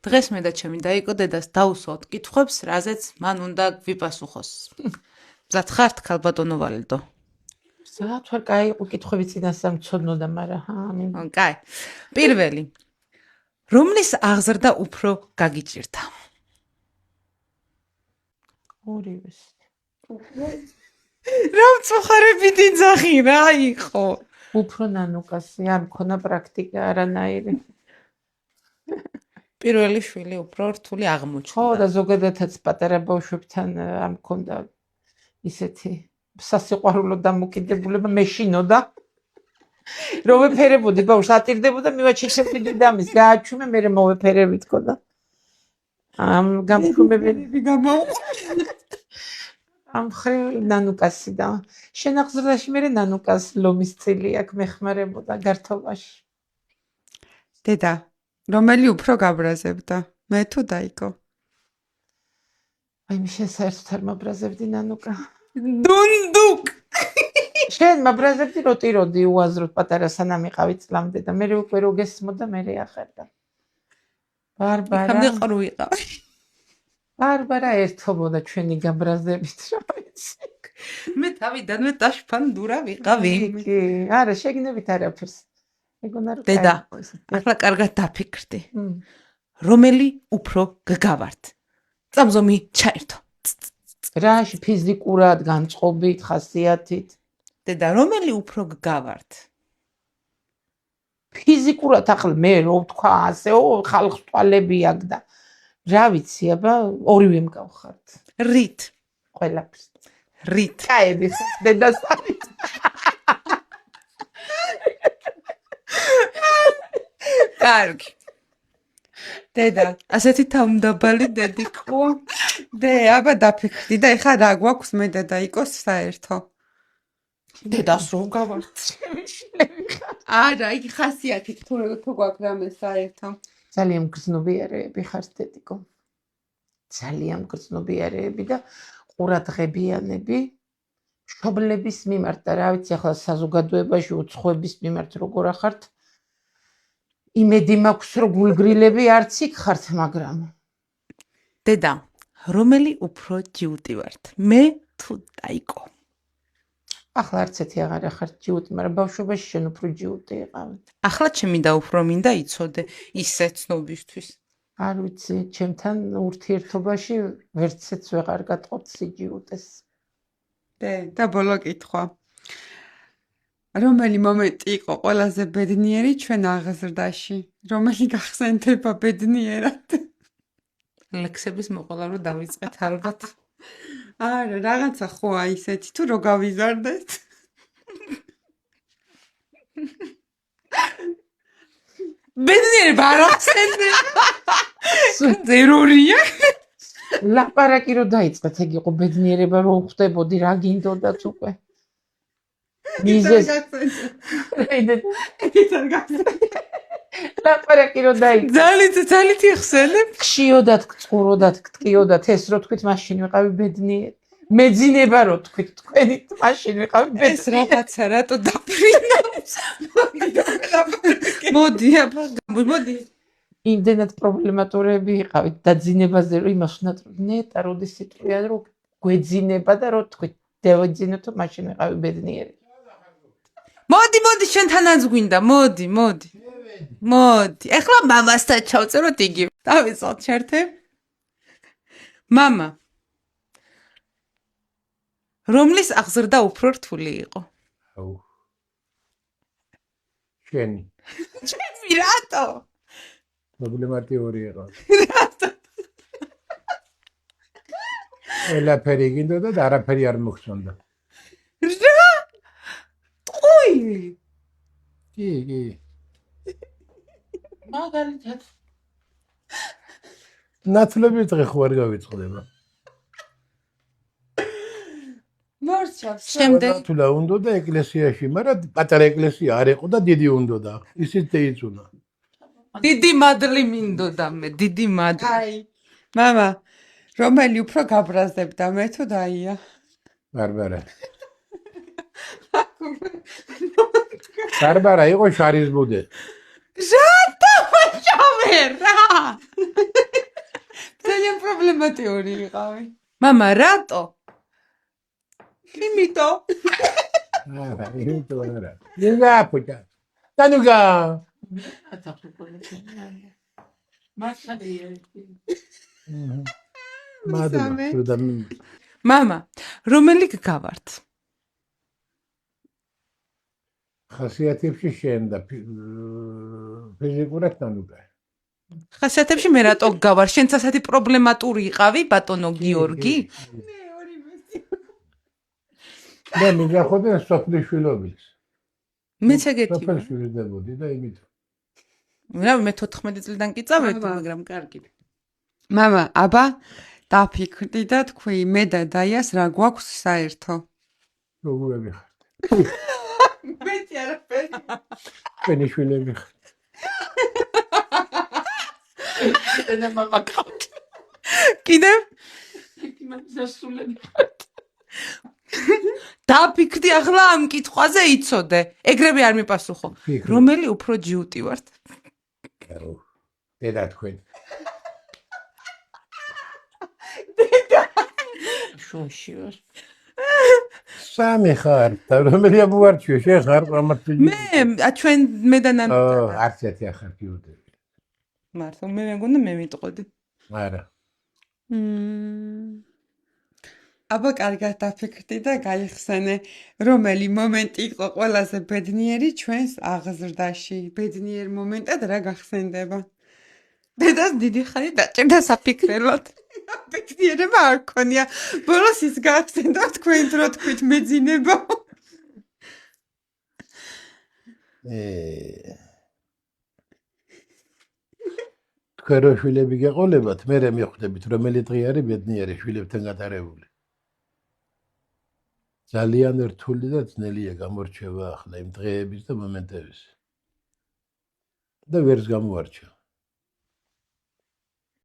დღეს მე და ჩემი დაიკო დედას დავუსვათ კითხვებს, რაზეც მან უნდა ვიპასუხოს. მზად ხართ, ქალბატონო ვალიდო? ზოგადად ვარ კაი იყო კითხვები წინასწარ მწოდნოდა, მაგრამ კაი. პირველი. რომლის აღზრდა უფრო გაგიჭირდა? ორივეს. რა მწუხარებითი ძაღი რა იყო? უფრო ნანუკასი, არ მქონა პრაქტიკა არანაირი. პირველი შვილი უფრო რთული აღმოჩნდა. ხო, და ზოგადადაც პატარა ბავშვებთან არ მქონდა ისეთი სასიყვარულო დამოკიდებულება, მეშინოდა. რომ ვეფერებოდი ბავშვს, ატირდებოდა, მივაჩექებდი დამის, გააჩუმე, მე მოვეფერები თქოდა. ამ გამშუმებელი გამოუყო. ამ ხრი ნანუკასი და შენახზრდაში მე ნანუკას ლომის წილი აქ მეხმარებოდა გართობაში. დედა, რომელი უფრო გაბრაზებდა? მე თუ დაიკო? აი, შენ საერთოდ არ მაბრაზებდი ნანუკა. დუნდუკ. შენ მაბრაზებდი როტიროდი უაზროდ პატარა სანამ იყავი წლამდე და მე უკვე რო გესმოდა მე ახერდა. ბარბარა. იქამდე ყრუ იყავი. ბარბარა ერთობოდა ჩვენი გაბრაზებით რა ვიცი. მე თავიდანვე დაშფანდურა ვიყავი. კი, არა, შეგნებით არაფერს. ეგონა რომ დედა, ახლა კარგად დაფიქრდი. რომელი უფრო გგავართ? წამზომი ჩაერთო. რაში ფიზიკურად, განწყობით, ხასიათით? დედა, რომელი უფრო გგავართ? ფიზიკურად ახლა მე რო ვთქვა ასეო, ხალხს თვალები აქვს და რა ვიცი, აბა ორივე მგავხართ. რით? ყველაფერს. რით? კაები დედას არის. კარგი. დედა, ასეთი თავმდაბალი დედი ყო. აბა დაფიქრდი და ეხლა რა გვაქვს მე და დაიკოს საერთო? დედას რო გავართ. არა, იქ ხასიათით თუ გვაქვს რამე საერთო. ძალიან გრძნობიარეები ხართ დედიკო. ძალიან გრძნობიარეები და ყურადღებიანები მშობლების მიმართ და რა ვიცი ახლა საზოგადოებაში უცხოების მიმართ როგორ ახართ. იმედი მაქვს რომ გულგრილები არც იქ ხართ, მაგრამ დედა, რომელი უფრო ჯიუტი ვართ? მე თუ დაიკო? ახლა არც ერთი აღარ ახართ ჯიუტი, მაგრამ ბავშვობაში შენ უფრო ჯიუტი იყავი. ახლა ჩემი და უფრო მინდა იცოდე ისე ცნობისთვის. არ ვიცი, ჩემთან ურთიერთობაში ვერცეც ვეღარ გატყობთ სიჯიუტეს. და ბოლო კითხვა. რომელი მომენტი იყო ყველაზე ბედნიერი ჩვენ აღზრდაში? რომელი გახსენდება ბედნიერად? ლექსების მოყოლა რომ დავიწყეთ ალბათ. არა, რაღაცა ხოა ისეთი თუ რო გავიზარდეთ. ბედნიერება არ ახსენდება. ზერორია. ლაპარაკი რო დაიწყეთ, ეგ იყო ბედნიერება რო ხვდებოდი, რა გინდოდათ უკვე. მიზეს. ლაპარაკი რო დაიწყეთ. ძალით იხსენებ. ხშიოდათ, წყუროდათ, ტკიოდათ, ეს რო თქვით, მაშინ ვიყავი ბედნიერი. მეძინება რო თქვით, თქვენი მაშინ ვიყავი ბედნიერი. ეს რაღაცა რატო დაფრინავს? მოდი, აბა, მოდი. იმდენად პრობლემატურები იყავით დაძინებაზე რომ იმას ვთქვათ, ნეტა როდის იტყვიან რომ გვეძინება და რო თქვით, დავეძინოთ, მაშინ ვიყავი ბედნიერი. მოდი, შენთანაც გვინდა, მოდი. მოდი. ეხლა მამასთან ჩავწეროთ იგი. დავიწყოთ ჩერთე. მამა. რომლის აღზრდა უფრო რთული იყო? აუ. შენი. ჩემი რატო? პრობლემატიური იყო. ყველაფერი გინდოდა და არაფერი არ მოგწონდა. რა? ტყუილი. კი. მაგალითად ნაცვლები დღე ხო არ გავიწყდება. მორჩავს. შემდეგ თულა უნდოდა ეკლესიაში, მაგრამ პატარა ეკლესია არ იყო და დიდი უნდოდა. ისიც დაიწუნა. დიდი მადლი მინდოდა მე, დიდი მადლი. აი, მამა, რომელი უფრო გაბრაზდებდა, მე თუ დაია? ბარბარა. ბარბარა იყო შარის ბუდე. რატო ჩავე რა? ძალიან პრობლემატიური იყავი. მამა, რატო? იმიტომ არა, იმიტომ არა. ნიგაპუჭა. დანუგა. მადლობა. სულთან მამა, რომელი გგავართ? ხასიათებში შენ და ფიზიკურად დანუგა. ხასიათებში მე რატო გგავარ? შენც ასეთი პრობლემატური იყავი, ბატონო გიორგი? მე მიგახოდე სოფლიშვილობის. მეც ეგეთი ვარ. სოფლიშვილის დებოდი და იმით. მე 14 წლიდან კი წავედი, მამა. მაგრამ კარგი. მამა, აბა დაფიქრდი და თქვი, მე და დაიას რა გვაქვს საერთო? როგორები ხარ? მეტი არაფერი. ჩვენი შვილები ხარ. და მამა ყავთ. კიდევ იმან სასულები. დაფიქრდი ახლა ამ კითხვაზე იცოდე. ეგრევე არ მიპასუხო. ფიქრი. რომელი უფრო ჯიუტი ვართ? დედა თქვენ. შოში ვარ. სამი ხარ და რომელი აბუარჩიო შენ ხარ ამათი. ჩვენ მე და ნანა. არც ერთი ახარ გიუდები. მართლა მე მეგონა მე ვიტყოდი. არა. აბა კარგად დაფიქრდი და გაიხსენე, რომელი მომენტი იყო ყველაზე ბედნიერი ჩვენს აღზრდაში. ბედნიერ მომენტად რა გახსენდება? დედას დიდი ხანი დაჭერდა საფიქრებლად. ბედნიერება არ ქონია. ბოლოს ის გაახსენდა თქვენ დრო თქვით მეძინება. თქვენ რო შვილები გეყოლებათ, მე მიხვდებით რომელი დღე არის ბედნიერი შვილებთან გატარებული. ძალიან რთული და ძნელია გამორჩევა ახლა იმ დღეების და მომენტების. და ვერც გამოარჩევ.